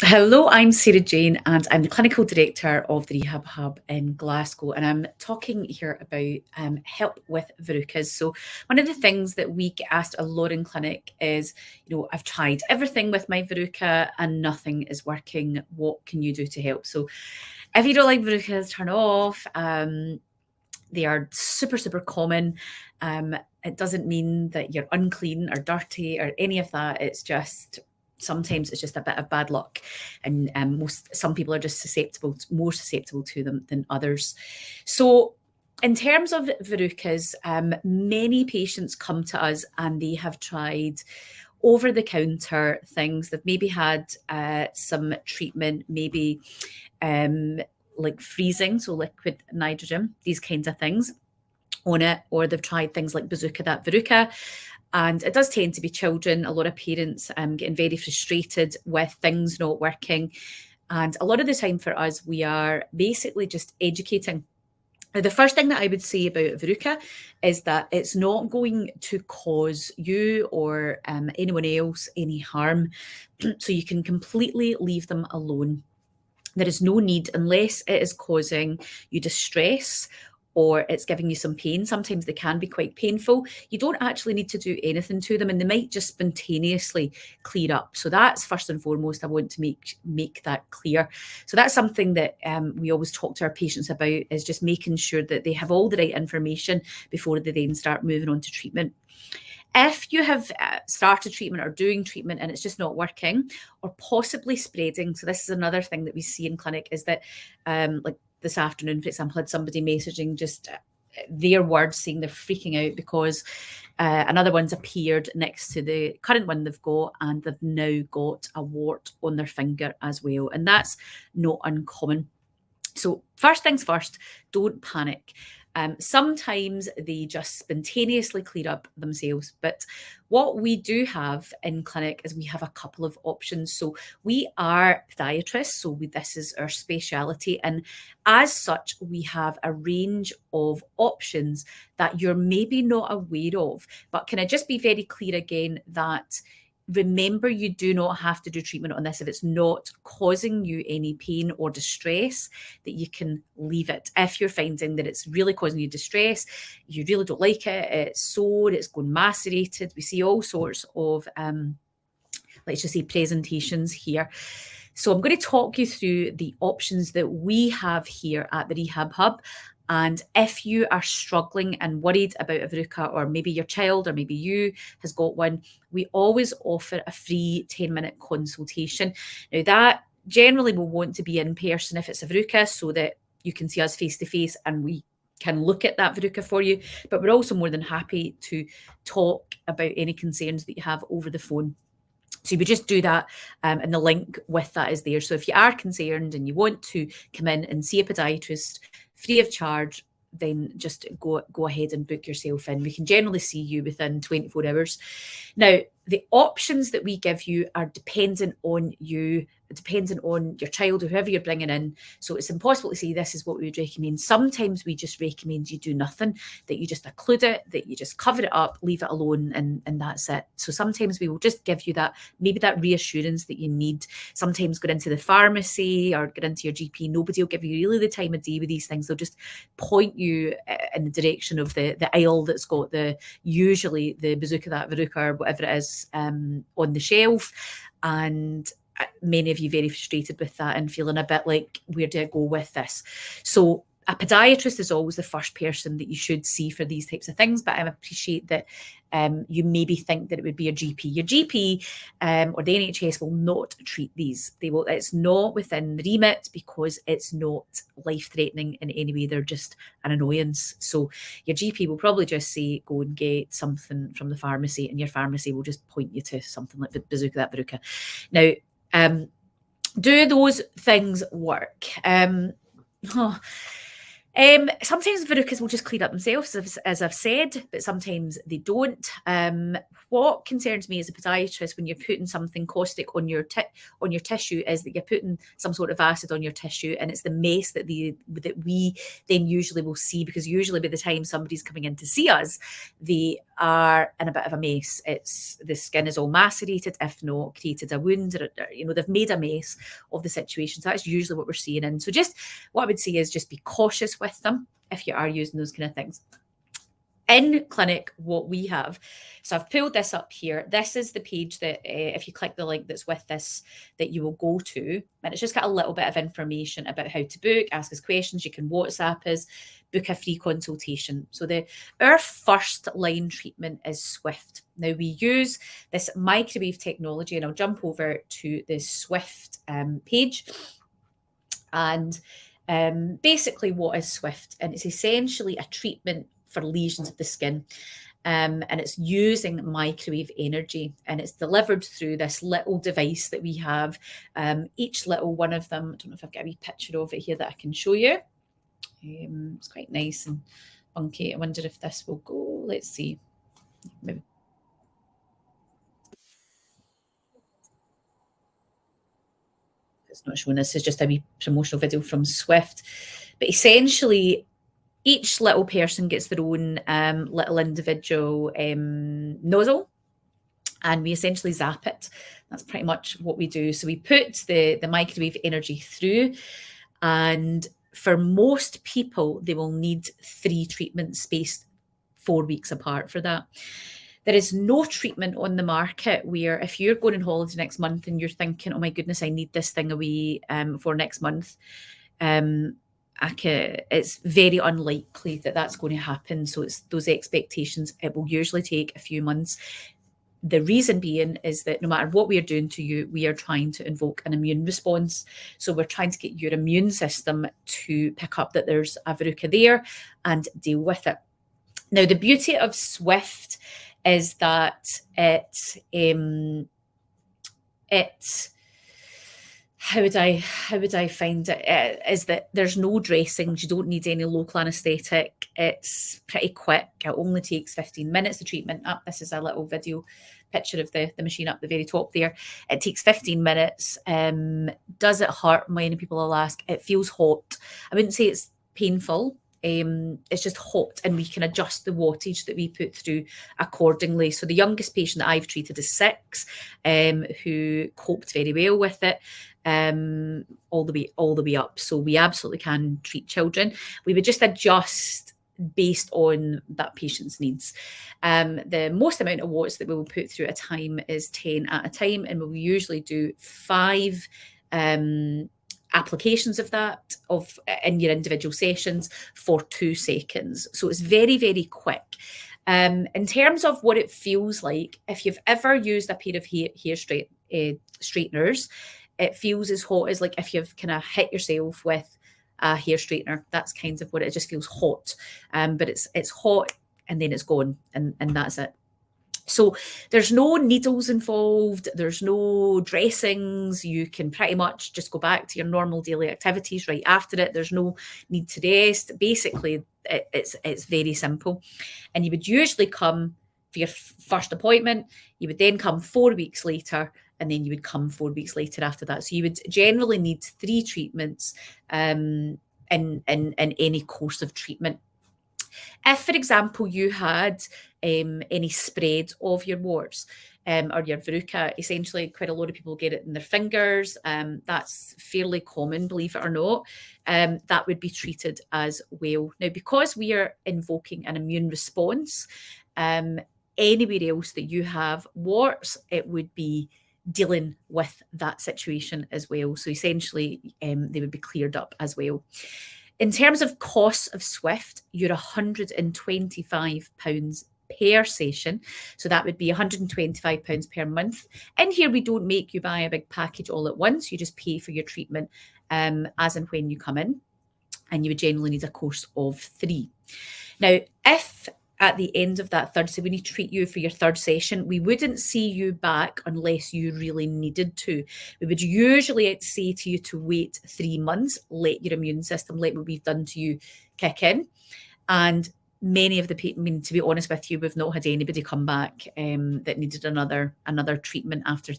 Hello, I'm Sarah Jane, and I'm the Clinical Director of the Rehab Hub in Glasgow. And I'm talking here about help with verrucas. So, one of the things that we get asked a lot in clinic is, I've tried everything with my verruca and nothing is working. What can you do to help? So, if you don't like verrucas, turn off. They are super, super common. It doesn't mean that you're unclean or dirty or any of that. It's just sometimes it's just a bit of bad luck, and some people are just more susceptible to them than others. So, in terms of verrucas, many patients come to us and they have tried over the counter things. They've maybe had some treatment, maybe like freezing, so liquid nitrogen, these kinds of things on it, or they've tried things like Bazooka That Verruca. And it does tend to be children, a lot of parents getting very frustrated with things not working. And a lot of the time for us, we are basically just educating. Now, the first thing that I would say about Verruca is that it's not going to cause you or anyone else any harm. So you can completely leave them alone. There is no need, unless it is causing you distress or it's giving you some pain. Sometimes they can be quite painful. You don't actually need to do anything to them, and they might just spontaneously clear up. So that's first and foremost, I want to make that clear. So that's something that we always talk to our patients about, is just making sure that they have all the right information before they then start moving on to treatment. If you have started treatment or doing treatment and it's just not working, or possibly spreading, so this is another thing that we see in clinic, is that like this afternoon, for example, I had somebody messaging just their words saying they're freaking out because another one's appeared next to the current one they've got, and they've now got a wart on their finger as well. And that's not uncommon. So first things first, don't panic. Sometimes they just spontaneously clear up themselves. But what we do have in clinic is we have a couple of options. So we are podiatrists, so this is our speciality. And as such, we have a range of options that you're maybe not aware of. But can I just be very clear again that remember, you do not have to do treatment on this if it's not causing you any pain or distress, that you can leave it. If you're finding that it's really causing you distress, you really don't like it, it's sore, it's going macerated, we see all sorts of let's just say presentations here. So I'm going to talk you through the options that we have here at the Rehab Hub. And if you are struggling and worried about a verruca, or maybe your child or maybe you has got one, we always offer a free 10-minute consultation. Now, that generally will want to be in person if it's a verruca, so that you can see us face to face and we can look at that verruca for you. But we're also more than happy to talk about any concerns that you have over the phone. So we just do that, and the link with that is there. So if you are concerned and you want to come in and see a podiatrist free of charge, then just go ahead and book yourself in. We can generally see you within 24 hours. Now, the options that we give you are dependent on you, dependent on your child or whoever you're bringing in. So it's impossible to say this is what we would recommend. Sometimes we just recommend you do nothing, that you just occlude it, that you just cover it up, leave it alone, and that's it. So sometimes we will just give you that, maybe that reassurance that you need. Sometimes go into the pharmacy or get into your GP. Nobody will give you really the time of day with these things. They'll just point you in the direction of the aisle that's got usually the Bazooka That Verruca or whatever it is on the shelf. And many of you very frustrated with that and feeling a bit like, where do I go with this? So a podiatrist is always the first person that you should see for these types of things, but I appreciate that you maybe think that it would be a GP. Your GP or the NHS will not treat these. It's not within the remit because it's not life-threatening in any way. They're just an annoyance. So your GP will probably just say, go and get something from the pharmacy, and your pharmacy will just point you to something like the Bazooka That Verruca. Now, do those things work? Sometimes verrucas will just clean up themselves, as I've said, but sometimes they don't. What concerns me as a podiatrist when you're putting something caustic on your tissue is that you're putting some sort of acid on your tissue, and it's the mess that we then usually will see, because usually by the time somebody's coming in to see us, they are in a bit of a mess. It's the skin is all macerated, if not created a wound, or they've made a mess of the situation. So that's usually what we're seeing. And so just what I would say is just be cautious with them if you are using those kind of things. In clinic, what we have, so I've pulled this up here. This is the page that if you click the link that's with this, that you will go to, and it's just got a little bit of information about how to book, ask us questions. You can WhatsApp us, book a free consultation. So our first line treatment is Swift. Now we use this microwave technology, and I'll jump over to the Swift page. And basically, what is Swift? And it's essentially a treatment for lesions of the skin. And it's using microwave energy, and it's delivered through this little device that we have. Each little one of them, I don't know if I've got a wee picture of it here that I can show you. It's quite nice and funky. I wonder if this will go. Let's see. Maybe. It's not showing. This is just a wee promotional video from Swift. But essentially, each little person gets their own little individual nozzle, and we essentially zap it. That's pretty much what we do. So we put the microwave energy through, and for most people, they will need 3 treatments spaced 4 weeks apart for that. There is no treatment on the market where if you're going on holiday next month and you're thinking, oh my goodness, I need this thing away for next month, it's very unlikely that that's going to happen. So it's those expectations. It will usually take a few months. The reason being is that no matter what we are doing to you, we are trying to invoke an immune response. So we're trying to get your immune system to pick up that there's a verruca there and deal with it. Now, the beauty of Swift is that it's how would I find it? Is that there's no dressings. You don't need any local anaesthetic. It's pretty quick. It only takes 15 minutes. The treatment up. This is a little video picture of the machine up the very top there. It takes 15 minutes. Does it hurt? Many people will ask. It feels hot. I wouldn't say it's painful. It's just hot, and we can adjust the wattage that we put through accordingly. So the youngest patient that I've treated is 6, who coped very well with it, all the way up. So we absolutely can treat children. We would just adjust based on that patient's needs. The most amount of watts that we will put through at a time is 10 at a time, and we'll usually do 5 applications of that in your individual sessions for 2 seconds. So it's very, very quick. In terms of what it feels like, if you've ever used a pair of straighteners, it feels as hot as like if you've kind of hit yourself with a hair straightener. That's kind of what it just feels hot. But it's hot and then it's gone, and that's it. So there's no needles involved, there's no dressings. You can pretty much just go back to your normal daily activities right after it. There's no need to rest. Basically, it's very simple. And you would usually come for your first appointment, you would then come 4 weeks later, and then you would come 4 weeks later after that. So you would generally need 3 treatments in any course of treatment. If, for example, you had any spread of your warts or your verruca, essentially quite a lot of people get it in their fingers. That's fairly common, believe it or not. That would be treated as well. Now, because we are invoking an immune response, anywhere else that you have warts, it would be dealing with that situation as well. So essentially, they would be cleared up as well. In terms of costs of Swift, you're £125 per session. So that would be £125 per month. In here, we don't make you buy a big package all at once. You just pay for your treatment as and when you come in. And you would generally need a course of 3. Now, if at the end of that third, so we need to treat you for your third session, we wouldn't see you back unless you really needed to. We would usually say to you to wait 3 months, let your immune system, let what we've done to you kick in. And many of the people, I mean, to be honest with you, we've not had anybody come back that needed another treatment after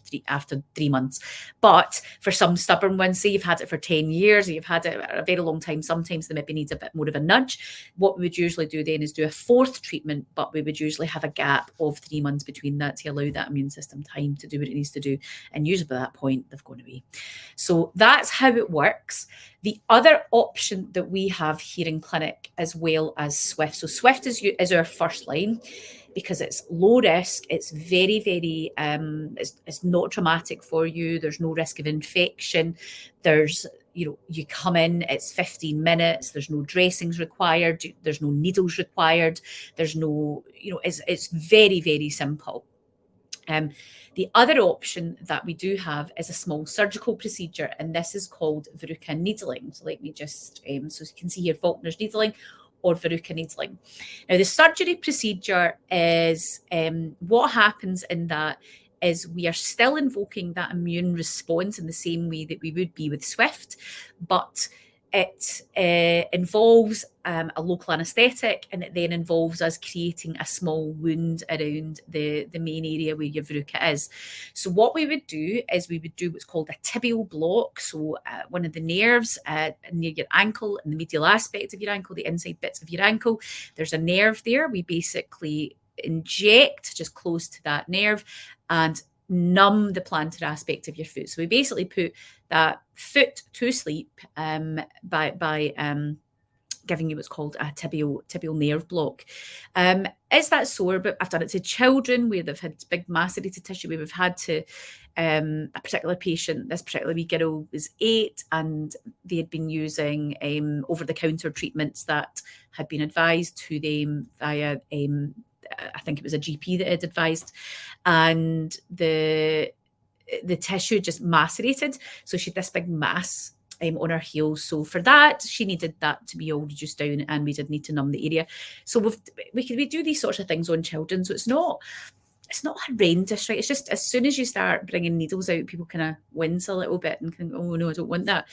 3 months. But for some stubborn ones, say you've had it for 10 years, or you've had it a very long time, sometimes they maybe need a bit more of a nudge. What we would usually do then is do a fourth treatment, but we would usually have a gap of 3 months between that to allow that immune system time to do what it needs to do. And usually by that point, they've gone away. So that's how it works. The other option that we have here in clinic, as well as Swift. So Swift is our first line because it's low risk. It's very, very, it's not traumatic for you. There's no risk of infection. There's, you come in, it's 15 minutes. There's no dressings required. There's no needles required. There's no, it's very, very simple. The other option that we do have is a small surgical procedure, and this is called Verruca needling. So let me just, so you can see here, Faulkner's needling or Verruca needling. Now, the surgery procedure is, what happens in that is we are still invoking that immune response in the same way that we would be with Swift, but it involves a local anaesthetic, and it then involves us creating a small wound around the main area where your verruca is. So what we would do is we would do what's called a tibial block. So one of the nerves near your ankle, and the medial aspect of your ankle, the inside bits of your ankle, there's a nerve there. We basically inject just close to that nerve and numb the plantar aspect of your foot. So we basically put that foot to sleep by giving you what's called a tibial nerve block. Is that sore? But I've done it to children where they've had big macerated tissue, where we've had to, a particular patient, this particular wee girl was 8, and they had been using over-the-counter treatments that had been advised to them via I think it was a GP that had advised, and the tissue just macerated. So she had this big mass on her heel. So for that, she needed that to be all reduced down, and we did need to numb the area. So we do these sorts of things on children. So it's not horrendous, right? It's just as soon as you start bringing needles out, people kind of wince a little bit and think, oh no, I don't want that.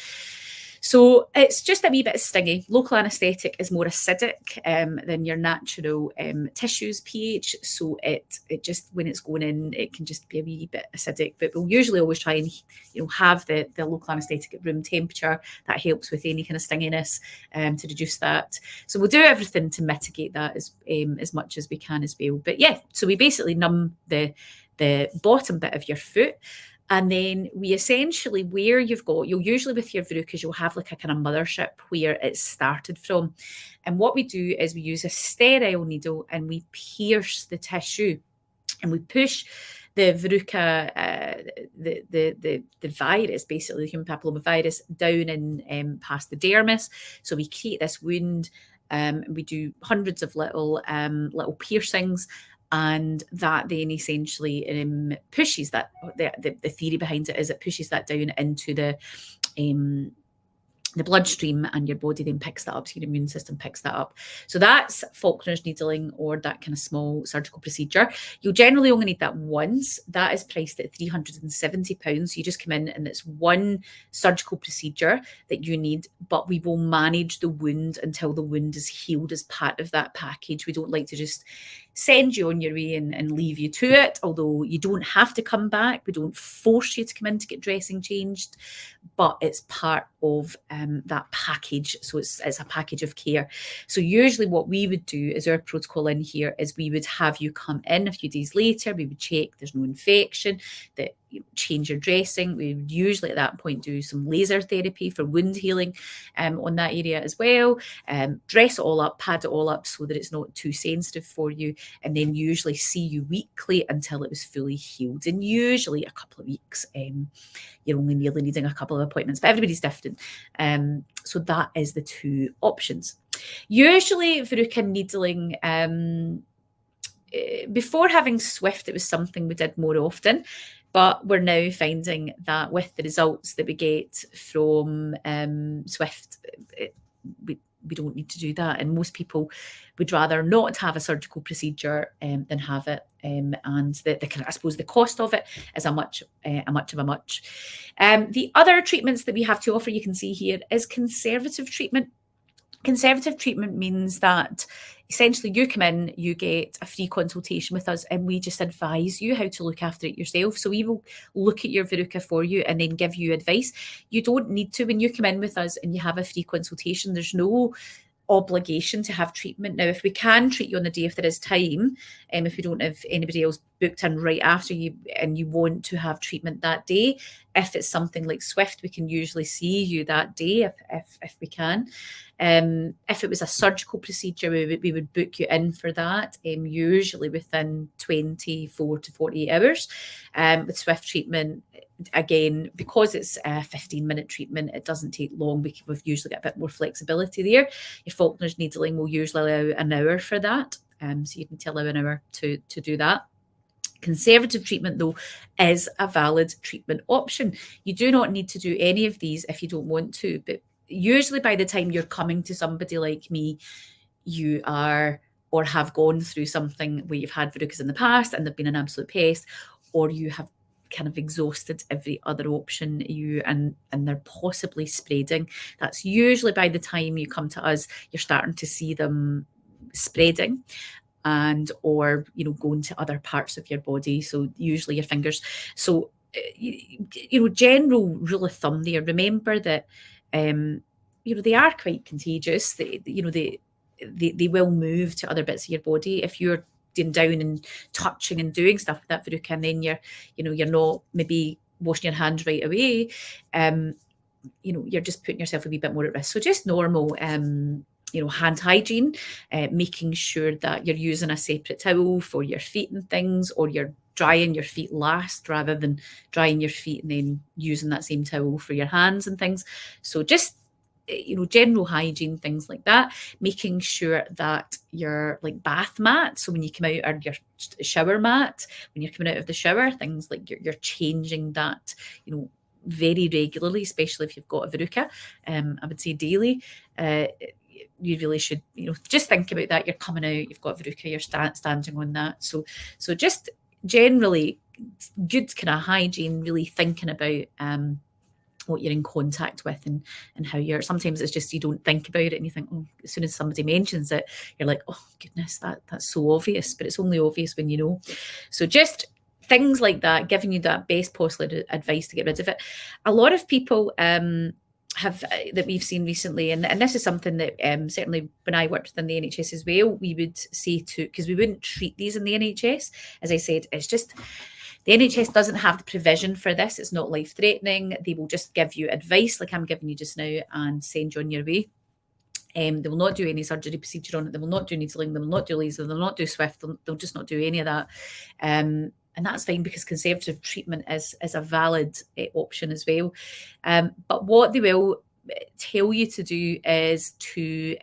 So it's just a wee bit stingy. Local anaesthetic is more acidic than your natural tissues pH. So it just, when it's going in, it can just be a wee bit acidic. But we'll usually always try and have the local anaesthetic at room temperature. That helps with any kind of stinginess to reduce that. So we'll do everything to mitigate that as much as we can as well. But yeah, so we basically numb the bottom bit of your foot. And then we essentially, where you'll usually with your verrucas, you'll have like a kind of mothership where it started from. And what we do is we use a sterile needle and we pierce the tissue, and we push the verruca, the virus, basically the human papillomavirus, down in past the dermis. So we create this wound. We do hundreds of little piercings. And that then essentially pushes that, the theory behind it is it pushes that down into the bloodstream, and your body then picks that up. So your immune system picks that up. So that's Faulkner's needling, or that kind of small surgical procedure. You'll generally only need that once. That is priced at £370. So you just come in and it's one surgical procedure that you need, but we will manage the wound until the wound is healed as part of that package. We don't like to just send you on your way and leave you to it, although you don't have to come back. We don't force you to come in to get dressing changed, but it's part of that package. So it's a package of care. So usually what we would do is, our protocol in here is we would have you come in a few days later. We would check there's no infection, that change your dressing. We would usually at that point do some laser therapy for wound healing on that area as well. Dress it all up, pad it all up so that it's not too sensitive for you, and then usually see you weekly until it was fully healed. And usually a couple of weeks, you're only really needing a couple of appointments, but everybody's different. So that is the two options. Usually verruca needling, before having Swift, it was something we did more often. But we're now finding that with the results that we get from Swift, we don't need to do that. And most people would rather not have a surgical procedure than have it. And the kind of, I suppose, the cost of it is a much of a much. The other treatments that we have to offer, you can see here, is conservative treatment. Conservative treatment means that essentially you come in, you get a free consultation with us, and we just advise you how to look after it yourself. So we will look at your verruca for you and then give you advice. You don't need to, when you come in with us and you have a free consultation, there's no obligation to have treatment. Now, if we can treat you on the day if there is time, if we don't have anybody else booked in right after you and you want to have treatment that day, if it's something like Swift, we can usually see you that day if we can. If it was a surgical procedure, we would book you in for that, usually within 24 to 48 hours. With Swift treatment, again, because it's a 15-minute treatment, it doesn't take long. We've usually got a bit more flexibility there. Your Faulkner's needling will usually allow an hour for that. So you need to allow an hour to do that. Conservative treatment, though, is a valid treatment option. You do not need to do any of these if you don't want to, but usually by the time you're coming to somebody like me, you are or have gone through something where you've had verrucas in the past and they've been an absolute pest, or you have kind of exhausted every other option and they're possibly spreading. That's usually by the time you come to us, you're starting to see them spreading and or going to other parts of your body, so usually your fingers. So general rule of thumb there, remember that they are quite contagious. They will move to other bits of your body if you're down and touching and doing stuff with that verruca, and then you're not maybe washing your hands right away. You're just putting yourself a wee bit more at risk. So just normal hand hygiene, making sure that you're using a separate towel for your feet and things, or you're drying your feet last rather than drying your feet and then using that same towel for your hands and things. So just general hygiene, things like that. Making sure that your bath mat, so when you come out, or your shower mat when you're coming out of the shower, things like you're changing that very regularly, especially if you've got a verruca. I would say daily. You really should just think about that. You're coming out, you've got verruca, you're standing on that. So just generally good kind of hygiene, really thinking about what you're in contact with and how you're. Sometimes it's just you don't think about it and you think, oh, as soon as somebody mentions it, you're like, oh goodness, that's so obvious, but it's only obvious when you know. So just things like that, giving you that best possible advice to get rid of it. A lot of people have that we've seen recently, and this is something that certainly when I worked within the NHS as well, we would say to, because we wouldn't treat these in the NHS. As I said, it's just the NHS doesn't have the provision for this. It's not life-threatening. They will just give you advice like I'm giving you just now and send you on your way. They will not do any surgery procedure on it. They will not do needling. They will not do laser. They will not do Swift. They'll just not do any of that. And that's fine, because conservative treatment is a valid option as well. But what they will tell you to do is to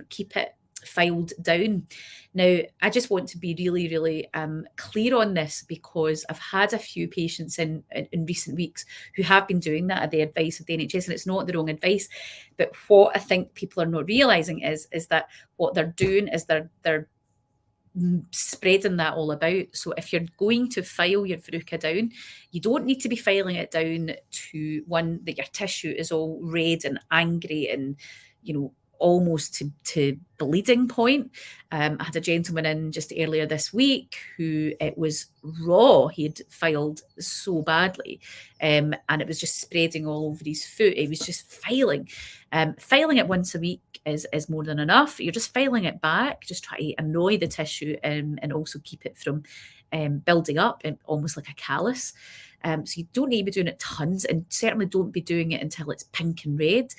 keep it filed down. Now, I just want to be really, really clear on this, because I've had a few patients in recent weeks who have been doing that at the advice of the NHS, and it's not the wrong advice. But what I think people are not realising is that what they're doing is they're spreading that all about. So if you're going to file your verruca down, you don't need to be filing it down to one that your tissue is all red and angry and almost to bleeding point. I had a gentleman in just earlier this week who it was raw. He had filed so badly, and it was just spreading all over his foot. He was just filing. Filing it once a week is more than enough. You're just filing it back, just try to annoy the tissue and also keep it from building up and almost like a callus. So you don't need to be doing it tons, and certainly don't be doing it until it's pink and red.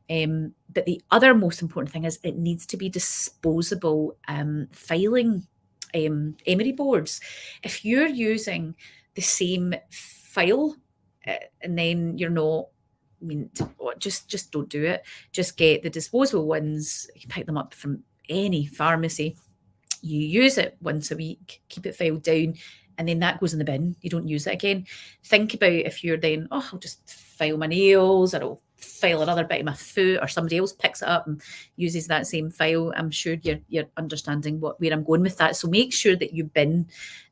But the other most important thing is it needs to be disposable filing emery boards. If you're using the same file and then you're not, just don't do it. Just get the disposable ones. You can pick them up from any pharmacy. You use it once a week, keep it filed down, and then that goes in the bin. You don't use it again. Think about if you're then, I'll just file my nails, or I'll file another bit of my foot, or somebody else picks it up and uses that same file, I'm sure you're understanding where I'm going with that. So make sure that you bin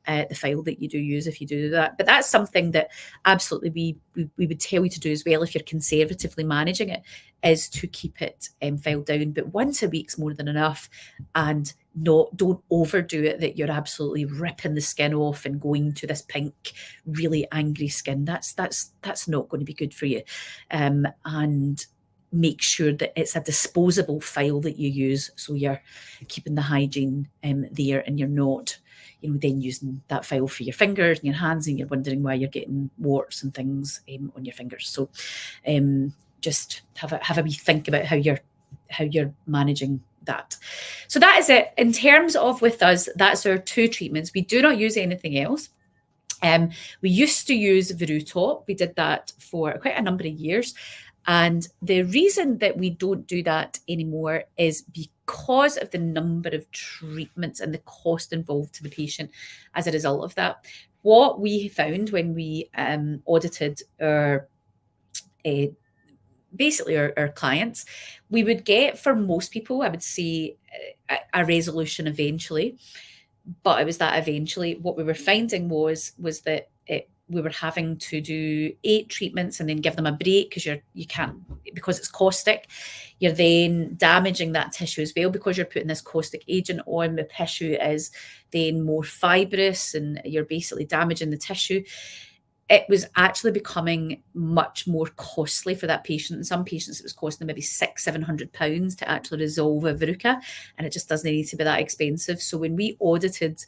the file that you do use if you do that. But that's something that absolutely we would tell you to do as well if you're conservatively managing it, is to keep it filed down. But once a week's more than enough, and don't overdo it, that you're absolutely ripping the skin off and going to this pink, really angry skin. That's not going to be good for you. And make sure that it's a disposable file that you use, so you're keeping the hygiene there, and you're not, then using that file for your fingers and your hands, and you're wondering why you're getting warts and things on your fingers. So just have a wee think about how you're managing that. So that is it. In terms of with us, that's our 2 treatments. We do not use anything else. We used to use Verruca. We did that for quite a number of years. And the reason that we don't do that anymore is because of the number of treatments and the cost involved to the patient as a result of that. What we found when we audited our basically our clients, we would get, for most people, I would say, a resolution eventually. But it was that eventually. What we were finding was that we were having to do 8 treatments and then give them a break, because you can't, because it's caustic. You're then damaging that tissue as well, because you're putting this caustic agent on. The tissue is then more fibrous, and you're basically damaging the tissue. It was actually becoming much more costly for that patient. In some patients, it was costing them maybe £600-700 to actually resolve a verruca, and it just doesn't need to be that expensive. So when we audited,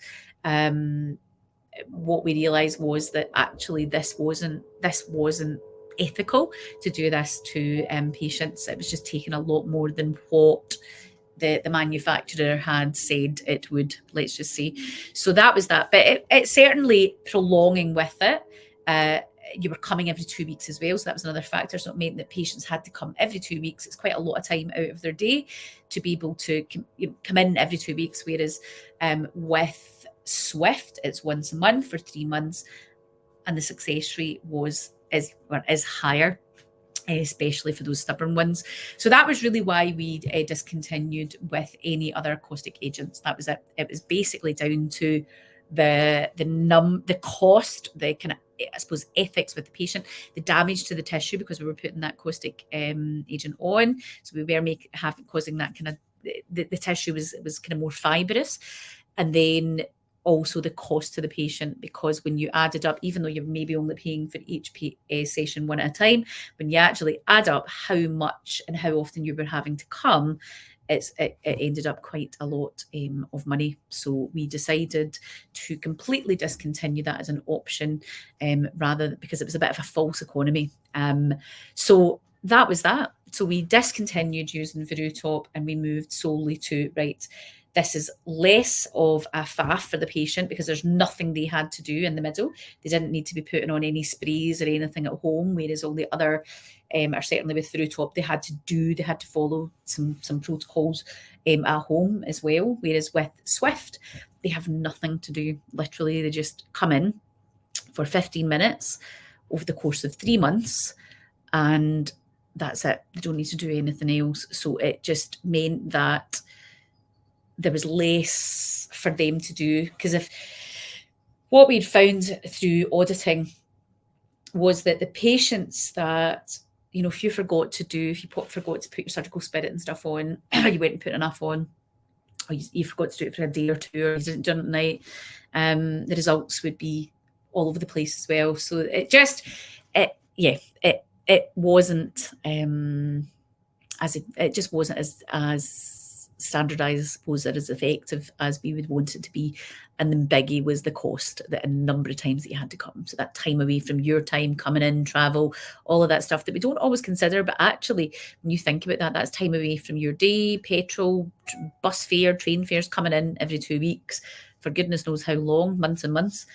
what we realised was that actually this wasn't ethical to do this to patients. It was just taking a lot more than what the manufacturer had said it would, let's just say. So that was that. But it certainly prolonging with it. You were coming every 2 weeks as well, so that was another factor. So it meant that patients had to come every 2 weeks. It's quite a lot of time out of their day to be able to come in every 2 weeks, whereas with Swift, it's once a month for 3 months, and the success rate is higher, especially for those stubborn ones. So that was really why we discontinued with any other caustic agents. That was it. It was basically down to the cost, the kind of, I suppose, ethics with the patient, the damage to the tissue, because we were putting that caustic agent on. So we were causing that kind of, the tissue was kind of more fibrous. And then also the cost to the patient, because when you added up, even though you're maybe only paying for each session one at a time, when you actually add up how much and how often you were having to come, it ended up quite a lot of money. So we decided to completely discontinue that as an option, because it was a bit of a false economy. So that was that. So we discontinued using Verruca, and we moved solely to, right, this is less of a faff for the patient, because there's nothing they had to do in the middle. They didn't need to be putting on any sprays or anything at home, whereas all the other, or certainly with Verruca, they had to follow some protocols at home as well. Whereas with Swift, they have nothing to do. Literally, they just come in for 15 minutes over the course of 3 months, and that's it. They don't need to do anything else. So it just meant that there was less for them to do, because if what we'd found through auditing was that the patients that, if you forgot to put your surgical spirit and stuff on, or you went and put enough on, or you forgot to do it for a day or two, or you didn't do it at night, the results would be all over the place as well. So it wasn't it just wasn't as standardized, I suppose, as effective as we would want it to be. And the biggie was the cost, the number of times that you had to come. So that time away from your time, coming in, travel, all of that stuff that we don't always consider. But actually, when you think about that, that's time away from your day, petrol, bus fare, train fares, coming in every 2 weeks for goodness knows how long, months and months.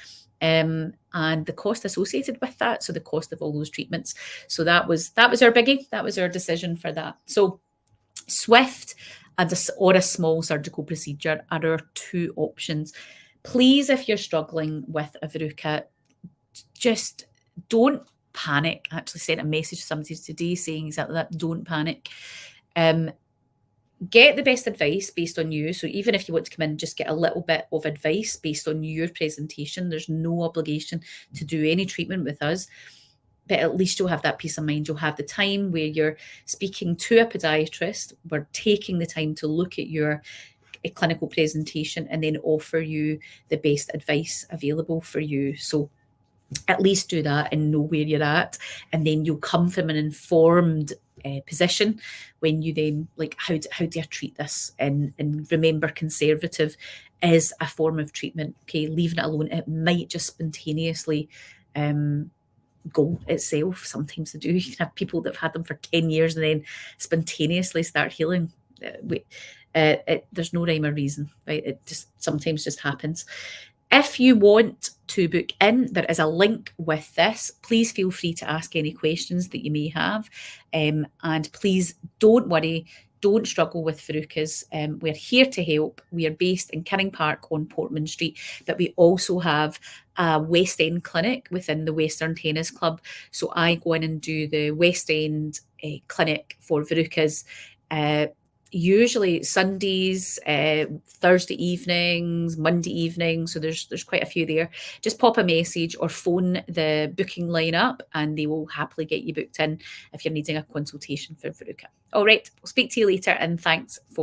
And the cost associated with that. So the cost of all those treatments. So that was our biggie. That was our decision for that. So Swift or a small surgical procedure are our 2 options. Please, if you're struggling with a verruca, just don't panic. I actually sent a message to somebody today saying exactly that, don't panic. Get the best advice based on you. So even if you want to come in, just get a little bit of advice based on your presentation. There's no obligation to do any treatment with us, but at least you'll have that peace of mind. You'll have the time where you're speaking to a podiatrist. We're taking the time to look at your clinical presentation and then offer you the best advice available for you. So at least do that and know where you're at, and then you'll come from an informed position when you then like, how do I treat this, and remember, conservative is a form of treatment. Okay, leaving it alone, it might just spontaneously go itself. Sometimes they do. You can have people that have had them for 10 years and then spontaneously start healing. There's no rhyme or reason, right? It just sometimes just happens. If you want to book in, there is a link with this. Please feel free to ask any questions that you may have. And please don't worry, don't struggle with Verrucas. We're here to help. We are based in Kinning Park on Portman Street, but we also have a West End clinic within the Western Tennis Club. So I go in and do the West End clinic for Verrucas. Usually Sundays, Thursday evenings, Monday evenings. So there's quite a few there. Just pop a message or phone the booking line up and they will happily get you booked in if you're needing a consultation for Verruca. All right, we'll speak to you later, and thanks for